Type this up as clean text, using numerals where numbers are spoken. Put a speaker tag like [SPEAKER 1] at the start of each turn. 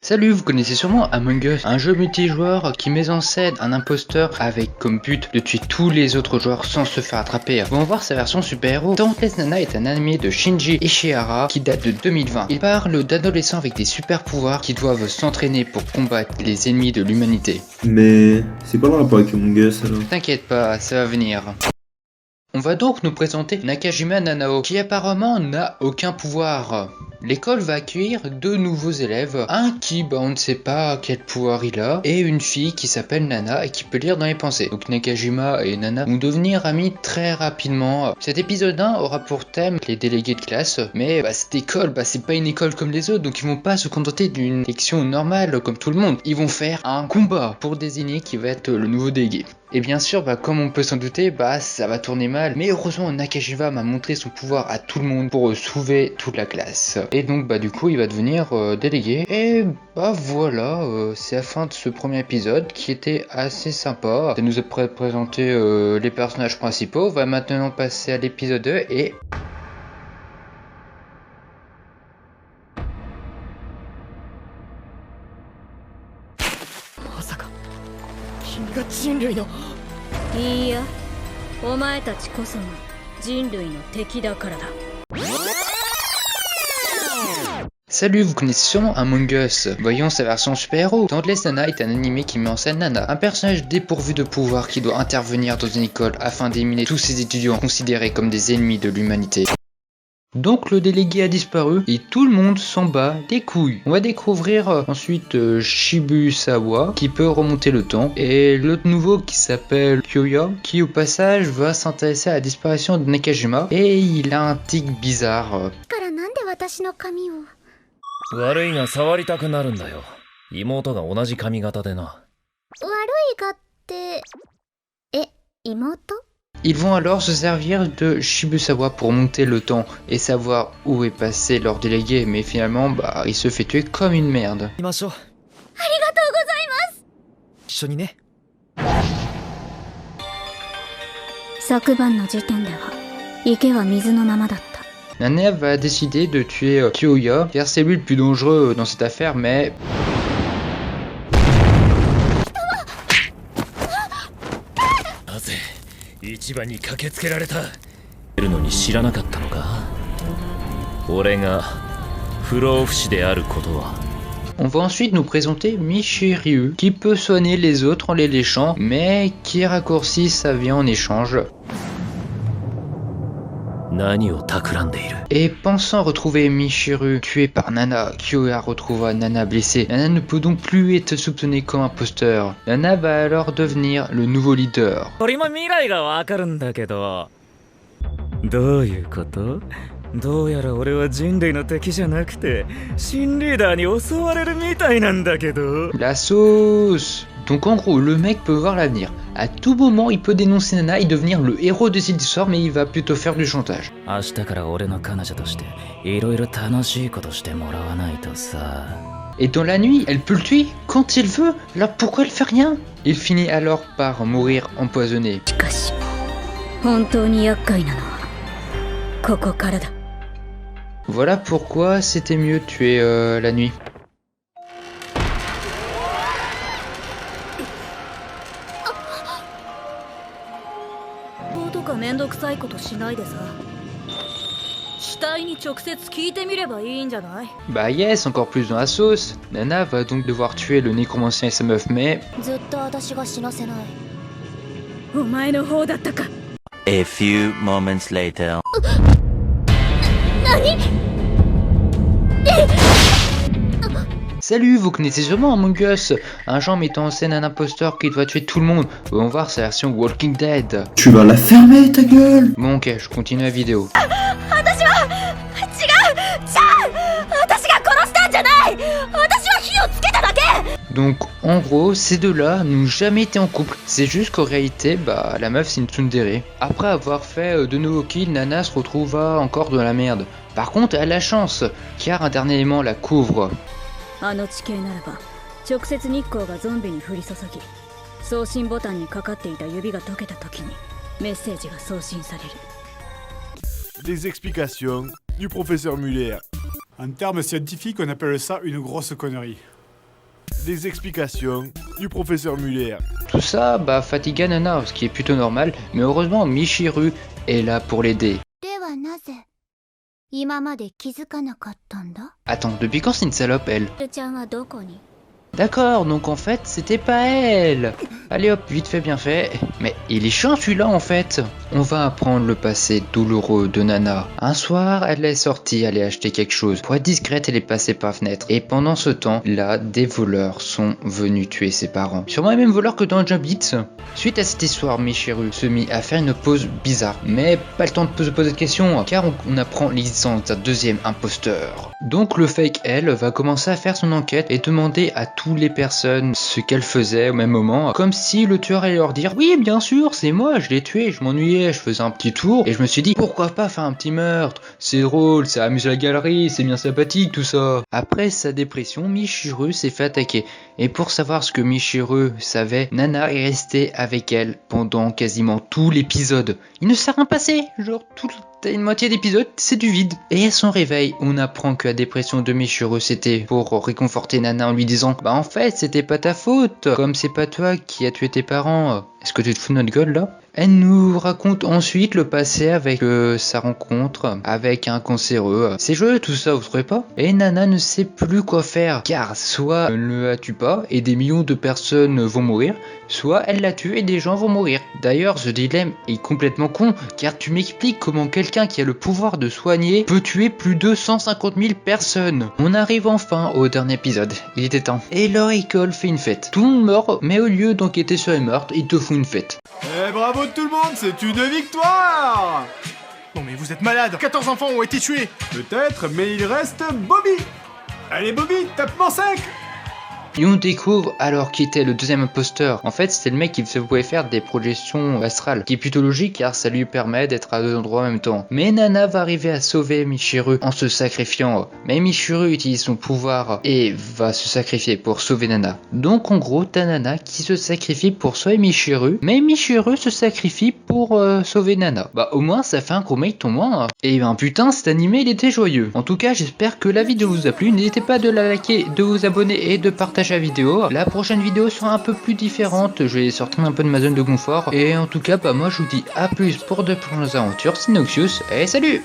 [SPEAKER 1] Salut, vous connaissez sûrement Among Us, un jeu multijoueur qui met en scène un imposteur avec comme but de tuer tous les autres joueurs sans se faire attraper. On va voir sa version super-héros. Dauntless Nana est un animé de Shinji Ishihara qui date de 2020. Il parle d'adolescents avec des super pouvoirs qui doivent s'entraîner pour combattre les ennemis de l'humanité.
[SPEAKER 2] Mais c'est quoi le rapport avec Among Us alors?
[SPEAKER 1] T'inquiète pas, ça va venir. On va donc nous présenter Nakajima Nanao, qui apparemment n'a aucun pouvoir. L'école va accueillir deux nouveaux élèves, un qui, on ne sait pas quel pouvoir il a, et une fille qui s'appelle Nana et qui peut lire dans les pensées. Donc Nakajima et Nana vont devenir amis très rapidement. Cet épisode 1 aura pour thème les délégués de classe, mais cette école, c'est pas une école comme les autres, donc ils vont pas se contenter d'une section normale comme tout le monde. Ils vont faire un combat pour désigner qui va être le nouveau délégué. Et bien sûr, comme on peut s'en douter, ça va tourner mal. Mais heureusement, Nakajima m'a montré son pouvoir à tout le monde pour sauver toute la classe. Et donc, du coup, il va devenir délégué. Et voilà, c'est la fin de ce premier épisode qui était assez sympa. Ça nous a présenté les personnages principaux. On va maintenant passer à l'épisode 2 et...
[SPEAKER 3] いいや、お前たちこそが人類の敵だからだ。
[SPEAKER 1] Salut, vous connaissez sûrement Among Us. Voyons sa version super-héros. Dauntless Nana est un animé qui met en scène Nana, un personnage dépourvu de pouvoir qui doit intervenir dans une école afin d'éliminer tous ses étudiants considérés comme des ennemis de l'humanité. Donc le délégué a disparu et tout le monde s'en bat les couilles. On va découvrir ensuite Shibusawa qui peut remonter le temps et l'autre nouveau qui s'appelle Kyoya qui au passage va s'intéresser à la disparition de Nakajima et il a un tic bizarre.
[SPEAKER 4] 悪いが触りたくなるんだよ。妹が同じ髪型でな。
[SPEAKER 3] 悪いがって、妹？
[SPEAKER 1] Ils vont alors se servir de Shibusawa pour monter le temps et savoir où est passé leur délégué, mais finalement il se fait tuer comme une merde.
[SPEAKER 4] 行きましょう。
[SPEAKER 3] ありがとうございます。
[SPEAKER 4] 一緒にね。
[SPEAKER 3] 昨晩の時点では池は水のままだった。
[SPEAKER 1] Nana va décider de tuer Kyoya car c'est lui le plus dangereux dans cette affaire, mais...
[SPEAKER 4] なぜ市場に駆けつけられた。いるのに知らなかったのか。俺が不老不死であることは。
[SPEAKER 1] On va ensuite nous présenter Michiryu qui peut soigner les autres en les léchant, mais qui raccourcit sa vie en échange.
[SPEAKER 4] 何を企んでいる。
[SPEAKER 1] Et pensant retrouver Michiru tué par Nana, Kyoya retrouva Nana blessée. Nana ne peut donc plus être soupçonnée comme imposteur. Nana va alors devenir le nouveau leader.
[SPEAKER 4] 俺も未来がわかるんだけど。どういうこと？どうやら俺は人類の敵じゃなくて新リーダーに襲われるみたいなんだけど。
[SPEAKER 1] La sauce. Donc en gros, le mec peut voir l'avenir. À tout moment, il peut dénoncer Nana et devenir le héros de cette histoire, mais il va plutôt faire du chantage.
[SPEAKER 4] 明日から俺の彼女としていろいろ楽しいことしてもらわないとさ。
[SPEAKER 1] Et dans la nuit, elle peut le tuer quand il veut. Alors pourquoi elle fait rien? Il finit alors par mourir empoisonné.
[SPEAKER 3] しかし、本当に厄介なのはここからだ。
[SPEAKER 1] Voilà pourquoi c'était mieux de tuer la nuit.
[SPEAKER 3] とかめんどくさいことしないでさ。死体に直接聞いてみればいいんじゃない？
[SPEAKER 1] Yes, encore plus dans la sauce. Nana va donc devoir tuer le nécromancien et sa meuf, mais...
[SPEAKER 3] ずっと私が死なせない。お前の方だったか。
[SPEAKER 5] A few moments later.
[SPEAKER 3] 何？
[SPEAKER 1] Salut, vous connaissez sûrement Among Us, un genre mettant en scène un imposteur qui doit tuer tout le monde. On va voir sa version Walking Dead.
[SPEAKER 2] Tu vas la fermer ta gueule!
[SPEAKER 1] Bon ok, je continue la vidéo. Donc en gros, ces deux-là n'ont jamais été en couple. C'est juste qu'en réalité, la meuf c'est une tsundere. Après avoir fait de nouveaux kills, Nana se retrouva encore dans la merde. Par contre, elle a la chance, car un dernier élément la couvre.
[SPEAKER 3] あの地形ならば直接日光がゾンビに降り注ぎ送信ボタンにかかっていた指が溶けた時にメッセージが送信される。
[SPEAKER 6] Les explications du professeur Muller. En termes scientifiques, on appelle ça une grosse connerie. des explications du professeur Muller.
[SPEAKER 1] Tout ça, fatigue Nana, ce qui est plutôt normal, mais heureusement Michiru est là pour l'aider.
[SPEAKER 7] ではなぜ今まで気づかなかったんだ？
[SPEAKER 1] Attends, depuis quand c'est une salope, elle?
[SPEAKER 7] ルちゃんはどこに？
[SPEAKER 1] D'accord, donc en fait, c'était pas elle. Allez hop, vite fait, bien fait. Mais il est chiant celui-là en fait. On va apprendre le passé douloureux de Nana. Un soir, elle est sortie aller acheter quelque chose. Pour être discrète, elle est passée par la fenêtre. Et pendant ce temps, là, des voleurs sont venus tuer ses parents. Sûrement les mêmes voleurs que dans Jump It. Suite à cette histoire, Michiru se mit à faire une pause bizarre. Mais pas le temps de se poser de questions, car on apprend l'existence d'un deuxième imposteur. Donc le fake, elle, va commencer à faire son enquête et demander à toutes les personnes ce qu'elle faisait au même moment, comme si le tueur allait leur dire oui bien sûr c'est moi, je l'ai tué, je m'ennuyais, je faisais un petit tour et je me suis dit pourquoi pas faire un petit meurtre, c'est drôle, ça amuse la galerie, c'est bien sympathique tout ça. Après sa dépression, Michiru s'est fait attaquer et pour savoir ce que Michiru savait, Nana est restée avec elle pendant quasiment tout l'épisode. Il ne s'est rien passé, genre toute une moitié d'épisode, c'est du vide. Et à son réveil, on apprend que la dépression de Michiru c'était pour réconforter Nana en lui disant en fait c'était pas ta faute, comme c'est pas toi qui as tué tes parents. Est-ce que tu te fous de notre gueule là? Elle nous raconte ensuite le passé avec sa rencontre avec un cancéreux. C'est joyeux tout ça, vous trouvez pas? Et Nana ne sait plus quoi faire, car soit elle ne la tue pas et des millions de personnes vont mourir, soit elle la tue et des gens vont mourir. D'ailleurs, ce dilemme est complètement con, car tu m'expliques comment quelqu'un qui a le pouvoir de soigner peut tuer plus de 150 000 personnes. On arrive enfin au dernier épisode, il était temps. Et leur école fait une fête. Tout le monde meurt, mais au lieu d'enquêter sur les meurtres, ils te font une fête.
[SPEAKER 6] Eh bravo tout le monde, c'est une victoire! Non mais vous êtes malade, 14 enfants ont été tués. Peut-être, mais il reste Bobby. Allez Bobby, tape-moi sec.
[SPEAKER 1] Et on découvre alors qui était le deuxième imposteur. En fait, c'était le mec qui pouvait faire des projections astrales, qui est plutôt logique car ça lui permet d'être à deux endroits en même temps. Mais Nana va arriver à sauver Michiru en se sacrifiant. Mais Michiru utilise son pouvoir et va se sacrifier pour sauver Nana. Donc en gros, t'as Nana qui se sacrifie pour sauver Michiru, mais Michiru se sacrifie pour sauver Nana. Au moins ça fait un gros mate au moins. Et putain, cet animé il était joyeux. En tout cas, j'espère que la vidéo vous a plu. N'hésitez pas de la liker, de vous abonner et de partager la vidéo. La prochaine vidéo sera un peu plus différente, je vais sortir un peu de ma zone de confort. Et en tout cas, moi je vous dis à plus pour de prochaines aventures, c'est Noxious, et salut!